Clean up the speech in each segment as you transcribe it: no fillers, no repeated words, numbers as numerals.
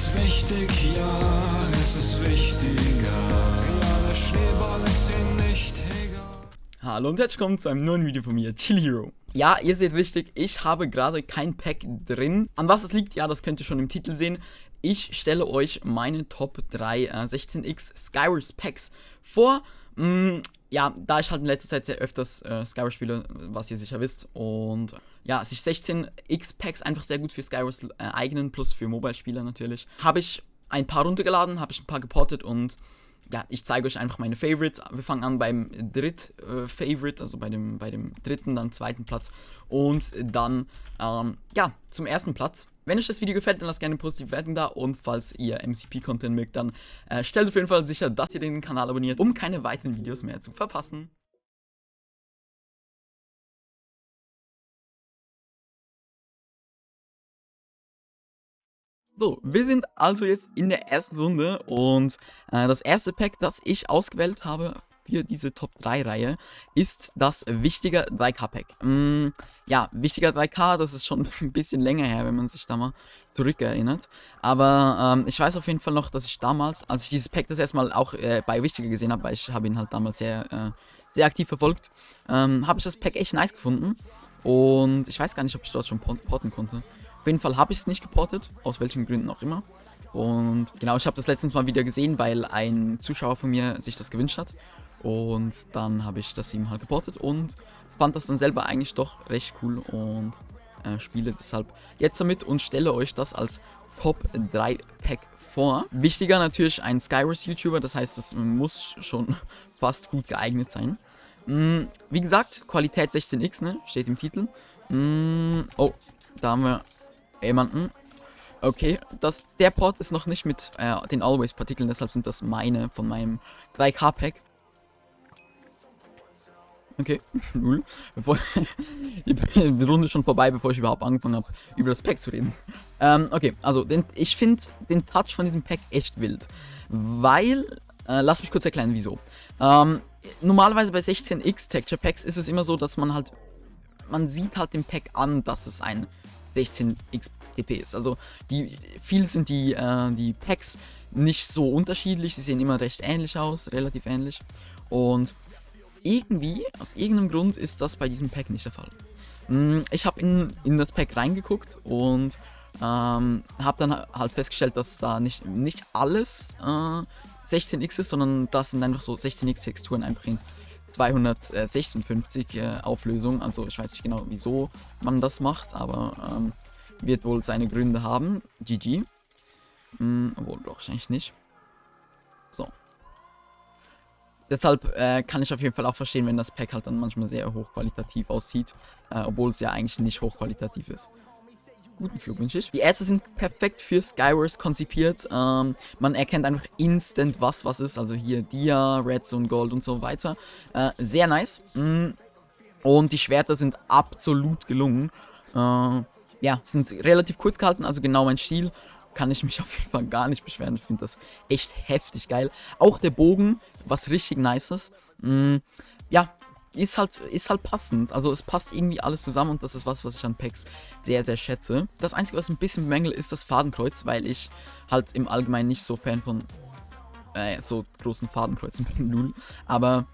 ist wichtig, ja, es ist wichtiger. Ja, der Schneeball ist dir nicht egal. Hallo und herzlich willkommen zu einem neuen Video von mir, Chill Hero. Ja, ihr seht richtig, ich habe gerade kein Pack drin. An was es liegt, ja, das könnt ihr schon im Titel sehen. Ich stelle euch meine Top 3 16x Skywars Packs vor. Ja, da ich halt in letzter Zeit sehr öfters Skywars spiele, was ihr sicher wisst. Und ja, sich 16x Packs einfach sehr gut für Skywars eignen, plus für Mobile-Spieler natürlich. Habe ich ein paar runtergeladen, habe ich ein paar geportet und ja, ich zeige euch einfach meine Favorites. Wir fangen an beim Favorite, also bei dem dritten, dann zweiten Platz und dann, ja, zum ersten Platz. Wenn euch das Video gefällt, dann lasst gerne eine positive Bewertung da und falls ihr MCP-Content mögt, dann stellt auf jeden Fall sicher, dass ihr den Kanal abonniert, um keine weiteren Videos mehr zu verpassen. So, wir sind also jetzt in der ersten Runde und das erste Pack, das ich ausgewählt habe für diese Top 3 Reihe, ist das Wichtiger 3K Pack. Ja, Wichtiger 3K, das ist schon ein bisschen länger her, wenn man sich da mal zurückerinnert. Aber ich weiß auf jeden Fall noch, dass ich damals, als ich dieses Pack das erstmal auch bei Wichtiger gesehen habe, weil ich habe ihn halt damals sehr aktiv verfolgt, habe ich das Pack echt nice gefunden. Und ich weiß gar nicht, ob ich dort schon porten konnte. Auf jeden Fall habe ich es nicht geportet, aus welchen Gründen auch immer. Und genau, ich habe das letztens mal wieder gesehen, weil ein Zuschauer von mir sich das gewünscht hat. Und dann habe ich das ihm halt geportet und fand das dann selber eigentlich doch recht cool und spiele deshalb jetzt damit und stelle euch das als Top 3 Pack vor. Wichtiger natürlich ein Skywars YouTuber, das heißt, das muss schon fast gut geeignet sein. Wie gesagt, Qualität 16x, ne? Steht im Titel. Oh, da haben wir jemanden. Okay, der Port ist noch nicht mit den Always-Partikeln, deshalb sind das meine von meinem 3K-Pack. Okay, null. Die Runde ist schon vorbei, bevor ich überhaupt angefangen habe, über das Pack zu reden. Okay, also ich finde den Touch von diesem Pack echt wild. Weil, lass mich kurz erklären, wieso. Normalerweise bei 16x Texture Packs ist es immer so, dass man sieht halt dem Pack an, dass es ein 16x TP ist. Also viel sind die Packs nicht so unterschiedlich, sie sehen immer recht ähnlich aus, relativ ähnlich. Und irgendwie, aus irgendeinem Grund ist das bei diesem Pack nicht der Fall. Ich habe in das Pack reingeguckt und habe dann halt festgestellt, dass da nicht alles 16x ist, sondern das sind einfach so 16x Texturen einfach in 256 Auflösung. Also ich weiß nicht genau, wieso man das macht, aber wird wohl seine Gründe haben. GG. Obwohl doch wahrscheinlich nicht. So. Deshalb kann ich auf jeden Fall auch verstehen, wenn das Pack halt dann manchmal sehr hochqualitativ aussieht, obwohl es ja eigentlich nicht hochqualitativ ist. Guten Flug wünsche ich. Die Ärzte sind perfekt für Skywars konzipiert. Man erkennt einfach instant, was ist. Also hier Dia, Redstone, Gold und so weiter. Sehr nice. Und die Schwerter sind absolut gelungen. Ja, sind relativ kurz gehalten, also genau mein Stil. Kann ich mich auf jeden Fall gar nicht beschweren. Ich finde das echt heftig geil. Auch der Bogen, was richtig nice ist. Ja, ist halt passend. Also es passt irgendwie alles zusammen und das ist was ich an Packs sehr, sehr schätze. Das Einzige, was ein bisschen bemängelt, ist das Fadenkreuz, weil ich halt im Allgemeinen nicht so Fan von so großen Fadenkreuzen bin, null. Aber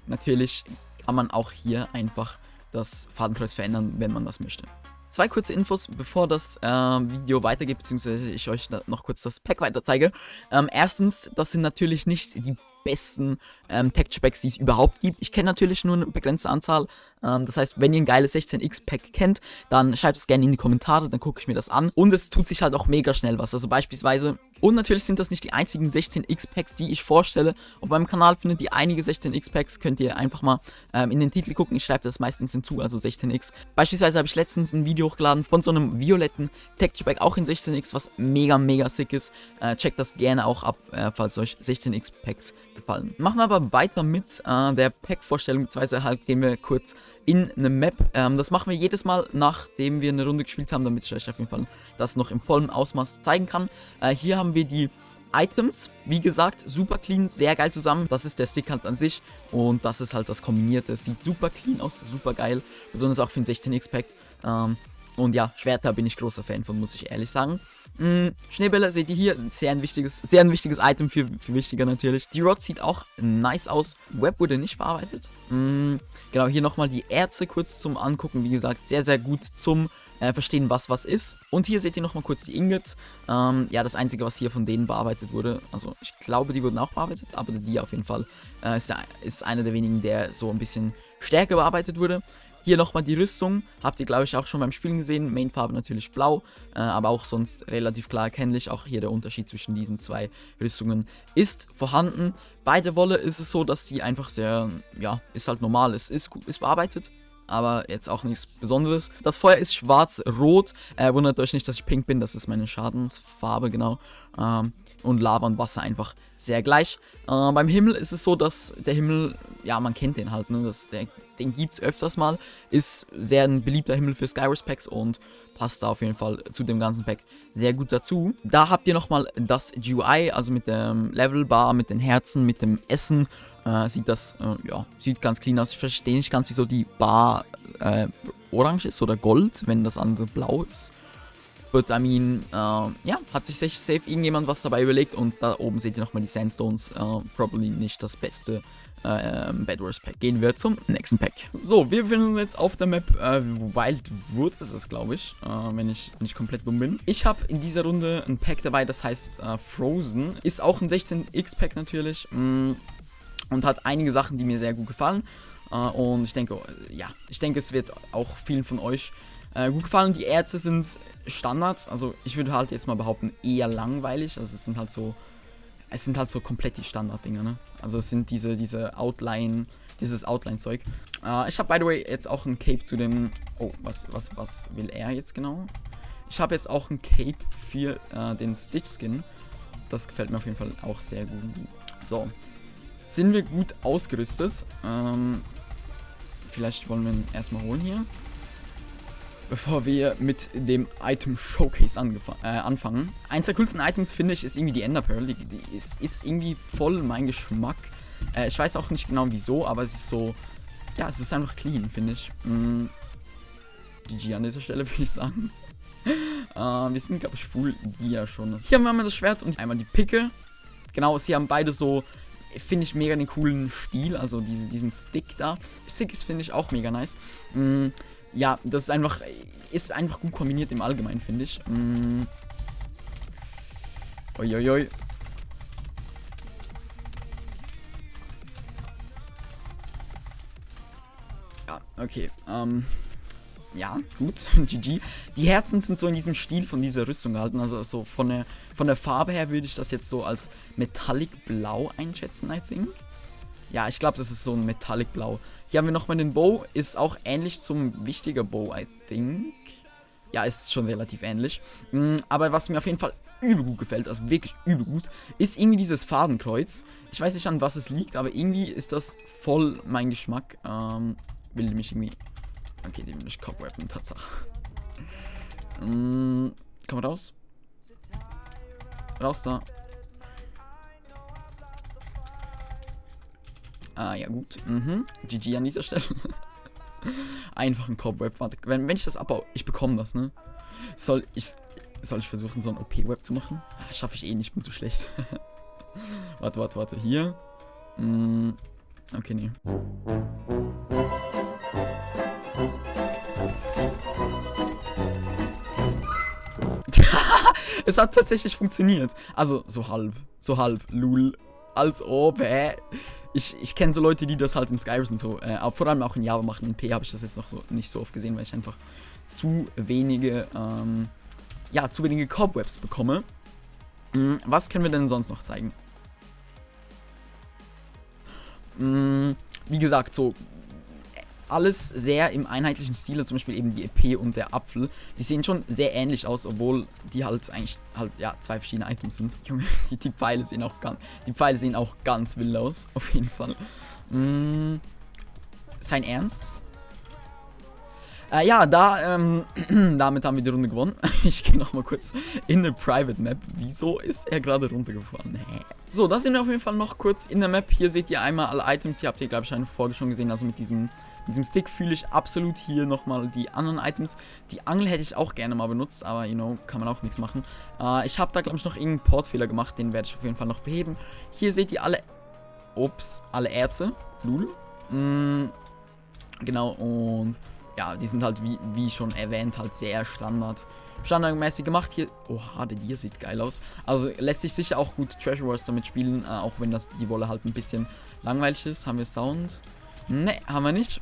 natürlich kann man auch hier einfach das Fadenkreuz verändern, wenn man das möchte. Zwei kurze Infos, bevor das Video weitergeht, beziehungsweise ich euch noch kurz das Pack weiter zeige. Erstens, das sind natürlich nicht die besten Texture Packs, die es überhaupt gibt. Ich kenne natürlich nur eine begrenzte Anzahl. Das heißt, wenn ihr ein geiles 16x Pack kennt, dann schreibt es gerne in die Kommentare, dann gucke ich mir das an. Und es tut sich halt auch mega schnell was. Also beispielsweise, und natürlich sind das nicht die einzigen 16x Packs, die ich vorstelle. Auf meinem Kanal findet ihr einige 16x Packs, könnt ihr einfach mal in den Titel gucken. Ich schreibe das meistens hinzu, also 16x. Beispielsweise habe ich letztens ein Video hochgeladen von so einem violetten Texture Pack, auch in 16x, was mega, mega sick ist. Checkt das gerne auch ab, falls euch 16x Packs gefallen. Machen wir aber weiter mit der Pack-Vorstellung, beziehungsweise halt gehen wir kurz in eine Map. Das machen wir jedes Mal, nachdem wir eine Runde gespielt haben, damit ich euch auf jeden Fall das noch im vollen Ausmaß zeigen kann. Hier haben wir die Items, wie gesagt, super clean, sehr geil zusammen. Das ist der Stick halt an sich und das ist halt das Kombinierte. Sieht super clean aus, super geil, besonders auch für ein 16x Pack. Und ja, Schwerter bin ich großer Fan von, muss ich ehrlich sagen. Schneebälle seht ihr hier, sind sehr ein wichtiges Item für wichtiger natürlich. Die Rod sieht auch nice aus. Web wurde nicht bearbeitet. Genau, hier nochmal die Erze kurz zum Angucken. Wie gesagt, sehr, sehr gut zum verstehen, was ist. Und hier seht ihr nochmal kurz die Ingots. Ja, das Einzige, was hier von denen bearbeitet wurde, also ich glaube, die wurden auch bearbeitet, aber die auf jeden Fall ist einer der wenigen, der so ein bisschen stärker bearbeitet wurde. Hier nochmal die Rüstung, habt ihr glaube ich auch schon beim Spielen gesehen, Mainfarbe natürlich blau, aber auch sonst relativ klar erkennlich, auch hier der Unterschied zwischen diesen zwei Rüstungen ist vorhanden. Bei der Wolle ist es so, dass die einfach sehr, ja, ist halt normal, ist bearbeitet, aber jetzt auch nichts Besonderes. Das Feuer ist schwarz-rot, wundert euch nicht, dass ich pink bin, das ist meine Schadensfarbe, genau. Und Lava und Wasser einfach sehr gleich. Beim Himmel ist es so, dass der Himmel, ja, man kennt den halt, ne, den gibt es öfters mal, ist sehr ein beliebter Himmel für Skywars Packs und passt da auf jeden Fall zu dem ganzen Pack sehr gut dazu. Da habt ihr nochmal das GUI, also mit dem Levelbar, mit den Herzen, mit dem Essen, sieht das, ja, sieht ganz clean aus. Ich verstehe nicht ganz, wieso die Bar orange ist oder gold, wenn das andere blau ist. But I mean, ja, hat sich safe irgendjemand was dabei überlegt und da oben seht ihr nochmal die Sandstones, probably nicht das beste Bedwars Pack. Gehen wir zum nächsten Pack. So, wir befinden uns jetzt auf der Map Wildwood ist es, glaube ich, wenn ich nicht komplett dumm bin. Ich habe in dieser Runde ein Pack dabei, das heißt Frozen. Ist auch ein 16x Pack natürlich und hat einige Sachen, die mir sehr gut gefallen. Und ich denke, ja, es wird auch vielen von euch gut gefallen. Die Erze sind Standard, also ich würde halt jetzt mal behaupten, eher langweilig. Also es sind halt so komplett die Standard-Dinger, ne? Also es sind dieses Outline-Zeug. Ich habe, by the way, jetzt auch ein Cape zu dem... Oh, was will er jetzt genau? Ich habe jetzt auch ein Cape für den Stitch-Skin. Das gefällt mir auf jeden Fall auch sehr gut. So, sind wir gut ausgerüstet. Vielleicht wollen wir ihn erstmal holen hier. Bevor wir mit dem Item Showcase anfangen. Eins der coolsten Items, finde ich, ist irgendwie die Ender Pearl. Die ist irgendwie voll mein Geschmack. Ich weiß auch nicht genau wieso, aber es ist so... Ja, es ist einfach clean, finde ich. GG an dieser Stelle, würde ich sagen. Wir sind, glaube ich, full Gear schon. Hier haben wir das Schwert und einmal die Picke. Genau, sie haben beide so... Finde ich mega den coolen Stil, also diesen Stick da. Stick ist, finde ich, auch mega nice. Ja, das ist einfach gut kombiniert im Allgemeinen, finde ich. Uiuiui. Ja, okay. Ja, gut. GG. Die Herzen sind so in diesem Stil von dieser Rüstung gehalten. Also so von der Farbe her würde ich das jetzt so als Metallic Blau einschätzen, I think. Ja, ich glaube, das ist so ein Metallic Blau. Hier haben wir nochmal den Bow. Ist auch ähnlich zum wichtiger Bow, I think. Ja, ist schon relativ ähnlich. Aber was mir auf jeden Fall übel gut gefällt, also wirklich übel gut, ist irgendwie dieses Fadenkreuz. Ich weiß nicht, an was es liegt, aber irgendwie ist das voll mein Geschmack. Will mich irgendwie... Okay, die will mich cobwebben, Tatsache. Komm raus. Raus da. Ah, ja gut. GG an dieser Stelle. Einfach ein Cobweb. Warte, wenn ich das abbaue, ich bekomme das, ne? Soll ich versuchen, so ein OP-Web zu machen? Ah, schaffe ich eh nicht, bin zu schlecht. Warte. Hier. Okay, nee. Es hat tatsächlich funktioniert. Also, so halb, lul. Als ob, Ich kenne so Leute, die das halt in Skywars und so, vor allem auch in Java machen. In P habe ich das jetzt noch so nicht so oft gesehen, weil ich einfach zu wenige Cobwebs bekomme. Was können wir denn sonst noch zeigen? Wie gesagt, so alles sehr im einheitlichen Stil, zum Beispiel eben die EP und der Apfel. Die sehen schon sehr ähnlich aus, obwohl die halt eigentlich ja, zwei verschiedene Items sind. Junge, die Pfeile sehen auch ganz wild aus, auf jeden Fall. Sein Ernst? Ja, damit haben wir die Runde gewonnen. Ich gehe nochmal kurz in eine Private Map. Wieso ist er gerade runtergefahren? So, da sind wir auf jeden Fall noch kurz in der Map. Hier seht ihr einmal alle Items. Hier habt ihr, glaube ich, eine Folge schon gesehen. Also mit diesem Mit dem Stick fühle ich absolut hier nochmal die anderen Items. Die Angel hätte ich auch gerne mal benutzt, aber, kann man auch nichts machen. Ich habe da, glaube ich, noch irgendeinen Portfehler gemacht, den werde ich auf jeden Fall noch beheben. Hier seht ihr alle Erze. Lul. Genau, und ja, die sind halt, wie schon erwähnt, halt sehr standardmäßig gemacht. Hier, oha, der Dia sieht geil aus. Also lässt sich sicher auch gut Treasure Wars damit spielen, auch wenn die Wolle halt ein bisschen langweilig ist. Haben wir Sound? Ne, haben wir nicht.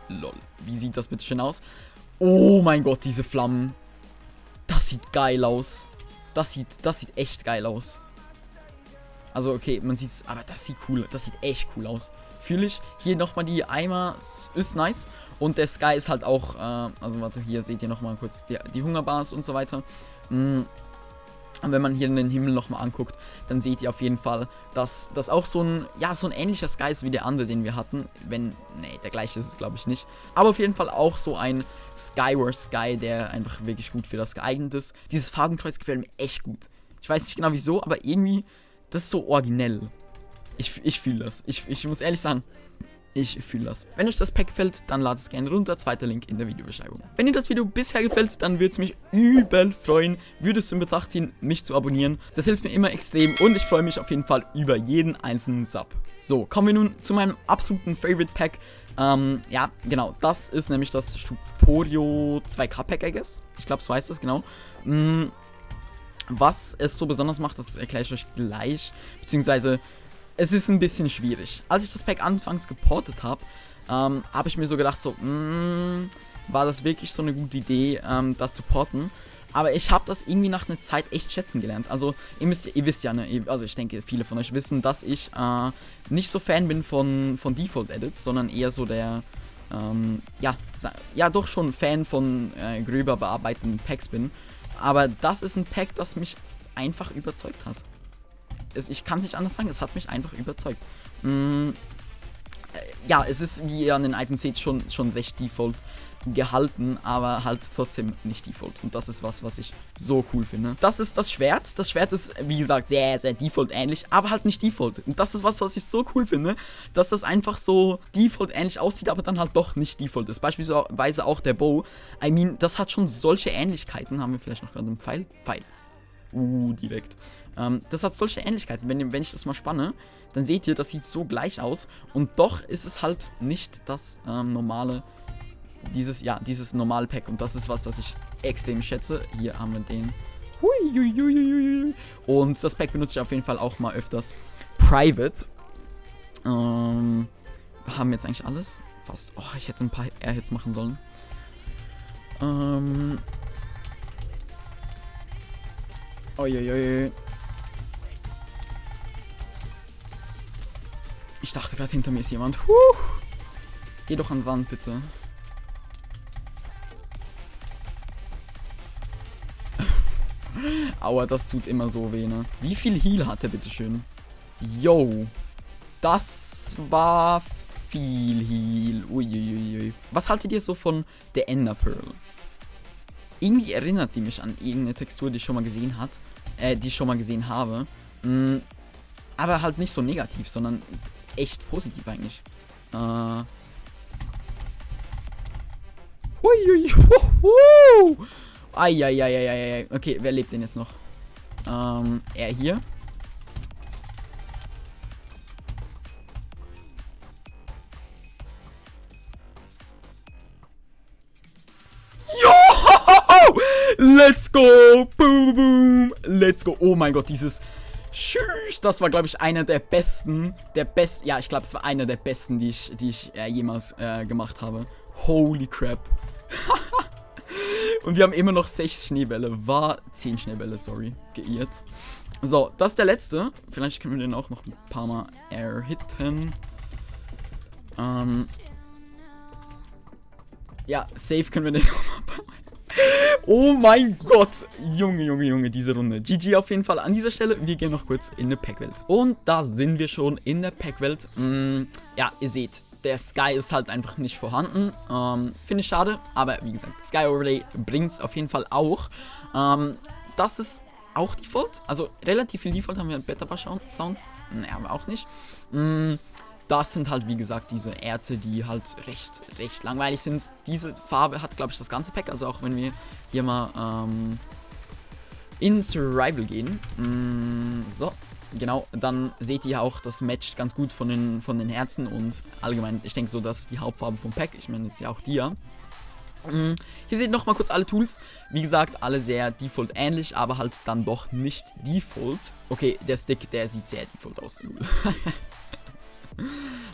Lol, wie sieht das bitte schön aus? Oh mein Gott, diese Flammen. Das sieht geil aus. Das sieht echt geil aus. Also okay, man sieht es, aber das sieht echt cool aus. Fühle ich. Hier nochmal die Eimer, ist nice. Und der Sky ist halt auch, also warte, hier seht ihr nochmal kurz die Hungerbars und so weiter. Und wenn man hier den Himmel nochmal anguckt, dann seht ihr auf jeden Fall, dass das auch so ein ähnlicher Sky ist wie der andere, den wir hatten. Der gleiche ist es, glaube ich, nicht. Aber auf jeden Fall auch so ein Skywars Sky, der einfach wirklich gut für das geeignet ist. Dieses Farbenkreuz gefällt mir echt gut. Ich weiß nicht genau wieso, aber irgendwie, das ist so originell. Ich fühle das. Ich muss ehrlich sagen, ich fühle das. Wenn euch das Pack gefällt, dann ladet es gerne runter. Zweiter Link in der Videobeschreibung. Wenn dir das Video bisher gefällt, dann würde es mich übel freuen, würdest du in Betracht ziehen, mich zu abonnieren. Das hilft mir immer extrem und ich freue mich auf jeden Fall über jeden einzelnen Sub. So, kommen wir nun zu meinem absoluten Favorite Pack. Ja, genau, das ist nämlich das Stuporio 2K Pack, I guess. Ich glaube, so heißt das, genau. Was es so besonders macht, das erkläre ich euch gleich. Beziehungsweise, es ist ein bisschen schwierig. Als ich das Pack anfangs geportet habe, habe ich mir so gedacht, war das wirklich so eine gute Idee, das zu porten? Aber ich habe das irgendwie nach einer Zeit echt schätzen gelernt. Also, ihr wisst ja, ne, also ich denke, viele von euch wissen, dass ich nicht so Fan bin von Default-Edits, sondern eher so der, doch schon Fan von gröber bearbeiteten Packs bin. Aber das ist ein Pack, das mich einfach überzeugt hat. Ich kann es nicht anders sagen, es hat mich einfach überzeugt. Ja, es ist, wie ihr an den Items seht, schon recht Default gehalten, aber halt trotzdem nicht Default. Und das ist was ich so cool finde. Das ist das Schwert. Das Schwert ist, wie gesagt, sehr, sehr Default-ähnlich, aber halt nicht Default. Und das ist was ich so cool finde, dass das einfach so Default-ähnlich aussieht, aber dann halt doch nicht Default ist. Beispielsweise auch der Bow. I mean, das hat schon solche Ähnlichkeiten. Haben wir vielleicht noch gerade einen Pfeil? Direkt. Das hat solche Ähnlichkeiten. Wenn ich das mal spanne, dann seht ihr, das sieht so gleich aus. Und doch ist es halt nicht das normale, dieses normale Pack. Und das ist was ich extrem schätze. Hier haben wir den. Und das Pack benutze ich auf jeden Fall auch mal öfters private. Haben wir jetzt eigentlich alles? Fast. Oh, ich hätte ein paar Airhits machen sollen. Ich dachte gerade, hinter mir ist jemand. Geh doch an die Wand, bitte. Aua, das tut immer so weh, ne? Wie viel Heal hat der, bitteschön? Yo. Das war viel Heal. Uiuiui. Was haltet ihr so von der Ender Pearl? Irgendwie erinnert die mich an irgendeine Textur, die ich schon mal gesehen habe. Aber halt nicht so negativ, sondern echt positiv eigentlich. Eieieiei. Okay, wer lebt denn jetzt noch? Er hier. Let's go! Boom, boom! Let's go! Oh mein Gott, dieses... Das war, glaube ich, einer der besten... Ja, ich glaube, es war einer der besten, die ich jemals gemacht habe. Holy crap. Und wir haben immer noch 6 Schneebälle. 10 Schneebälle, sorry. Geirrt. So, das ist der letzte. Vielleicht können wir den auch noch ein paar Mal hitten. Ja, safe können wir den noch mal ein paar Mal. Oh mein Gott. Junge, diese Runde. GG auf jeden Fall an dieser Stelle. Wir gehen noch kurz in eine Packwelt. Und da sind wir schon in der Packwelt. Ja, ihr seht, der Sky ist halt einfach nicht vorhanden. Finde ich schade. Aber wie gesagt, Sky Overlay bringt es auf jeden Fall auch. Das ist auch Default. Also relativ viel Default haben wir. Better Bar Sound. Ne, haben wir auch nicht. das sind halt, wie gesagt, diese Erze, die halt recht langweilig sind. Diese Farbe hat, glaube ich, das ganze Pack. Also auch wenn wir hier mal in Survival gehen. So, genau. Dann seht ihr auch, das matcht ganz gut von den Herzen. Und allgemein, ich denke so, das ist die Hauptfarbe vom Pack. Ich meine, das ist ja auch die, ja. Hier seht ihr nochmal kurz alle Tools. Wie gesagt, alle sehr Default ähnlich, aber halt dann doch nicht Default. Okay, der Stick, der sieht sehr Default aus.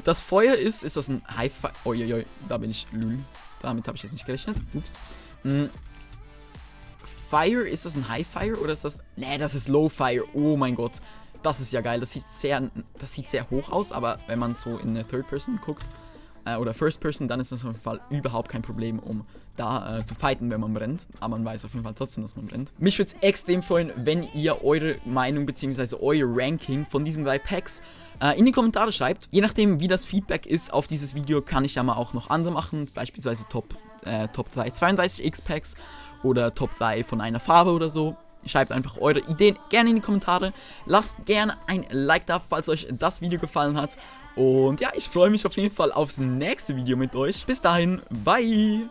Das Feuer ist das ein High-Fire? Uiuiui, da bin ich lül. Damit habe ich jetzt nicht gerechnet. Ups. Fire, ist das ein High-Fire oder ist das... Nee, das ist Low-Fire. Oh mein Gott. Das ist ja geil. Das sieht sehr hoch aus, aber wenn man so in eine Third-Person guckt, oder First Person, dann ist das auf jeden Fall überhaupt kein Problem, um da zu fighten, wenn man brennt. Aber man weiß auf jeden Fall trotzdem, dass man brennt. Mich würde es extrem freuen, wenn ihr eure Meinung bzw. euer Ranking von diesen 3 Packs in die Kommentare schreibt. Je nachdem, wie das Feedback ist auf dieses Video, kann ich ja mal auch noch andere machen. Beispielsweise Top 3 32x Packs oder Top 3 von einer Farbe oder so. Schreibt einfach eure Ideen gerne in die Kommentare. Lasst gerne ein Like da, falls euch das Video gefallen hat. Und ja, ich freue mich auf jeden Fall aufs nächste Video mit euch. Bis dahin, bye!